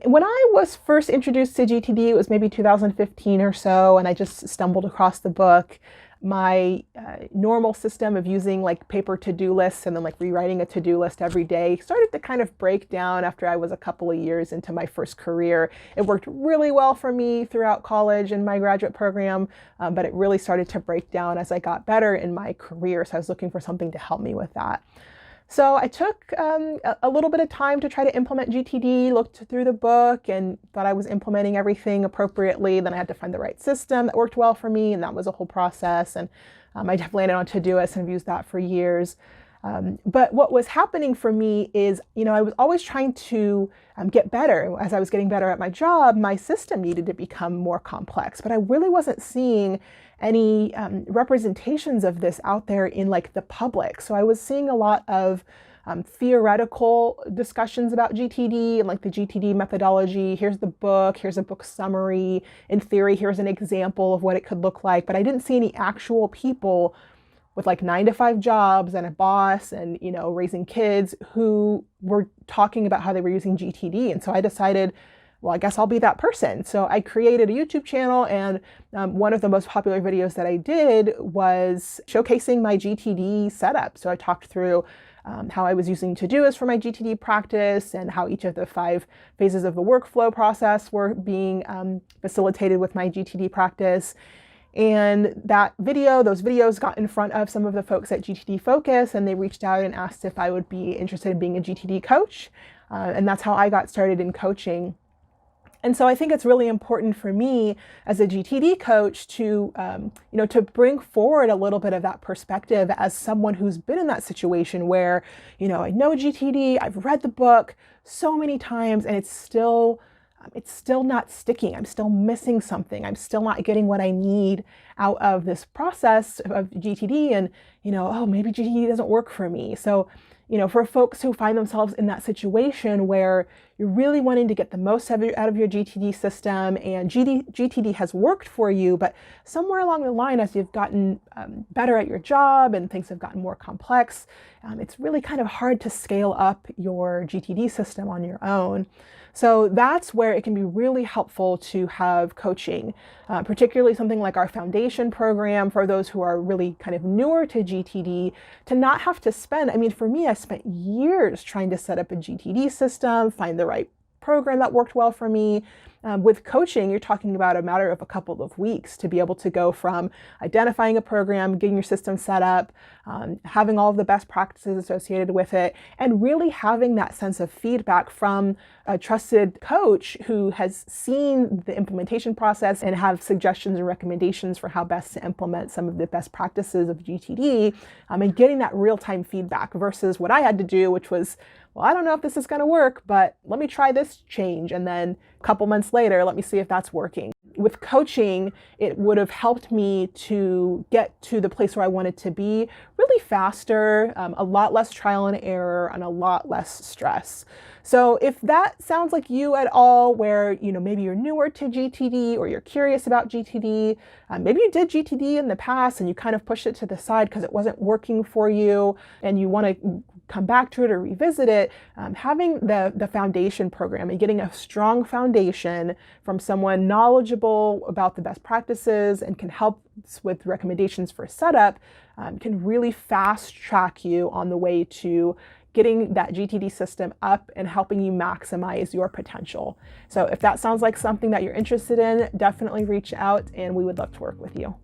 When I was first introduced to GTD, it was maybe 2015 or so, and I just stumbled across the book. My normal system of using like paper to-do lists and then like rewriting a to-do list every day started to kind of break down after I was a couple of years into my first career. It worked really well for me throughout college and my graduate program, but it really started to break down as I got better in my career. So I was looking for something to help me with that. So I took a little bit of time to try to implement GTD, looked through the book and thought I was implementing everything appropriately. Then I had to find the right system that worked well for me, and that was a whole process. And I have landed on Todoist and have used that for years. But what was happening for me is, I was always trying to get better. As I was getting better at my job, my system needed to become more complex, but I really wasn't seeing any representations of this out there in like the public. So I was seeing a lot of theoretical discussions about GTD and like the GTD methodology. Here's the book, here's a book summary. In theory, here's an example of what it could look like, but I didn't see any actual people with like 9-to-5 jobs and a boss and, raising kids who were talking about how they were using GTD. And so I decided, well, I guess I'll be that person. So I created a YouTube channel, and one of the most popular videos that I did was showcasing my GTD setup. So I talked through how I was using Todoist for my GTD practice and how each of the 5 phases of the workflow process were being facilitated with my GTD practice. And those videos got in front of some of the folks at GTD Focus, and they reached out and asked if I would be interested in being a GTD coach. And that's how I got started in coaching. And so I think it's really important for me as a GTD coach to, to bring forward a little bit of that perspective as someone who's been in that situation where, I know GTD, I've read the book so many times, and it's still not sticking. I'm still missing something. I'm still not getting what I need out of this process of GTD. And, maybe GTD doesn't work for me. So, for folks who find themselves in that situation where you're really wanting to get the most out of your GTD system and GTD has worked for you, but somewhere along the line, as you've gotten better at your job and things have gotten more complex, it's really kind of hard to scale up your GTD system on your own. So that's where it can be really helpful to have coaching, particularly something like our foundation program for those who are really kind of newer to GTD, to not have to spend, for me, I spent years trying to set up a GTD system, find the right program that worked well for me. With coaching, you're talking about a matter of a couple of weeks to be able to go from identifying a program, getting your system set up, having all of the best practices associated with it, and really having that sense of feedback from a trusted coach who has seen the implementation process and have suggestions and recommendations for how best to implement some of the best practices of GTD, and getting that real-time feedback versus what I had to do, which was, well, I don't know if this is going to work, but let me try this change. And then a couple months later, let me see if that's working. With coaching, it would have helped me to get to the place where I wanted to be really faster, a lot less trial and error, and a lot less stress. So if that sounds like you at all, where, maybe you're newer to GTD or you're curious about GTD, maybe you did GTD in the past and you kind of pushed it to the side because it wasn't working for you and you want to come back to it or revisit it, having the foundation program and getting a strong foundation from someone knowledgeable about the best practices and can help with recommendations for setup can really fast track you on the way to getting that GTD system up and helping you maximize your potential. So if that sounds like something that you're interested in, definitely reach out and we would love to work with you.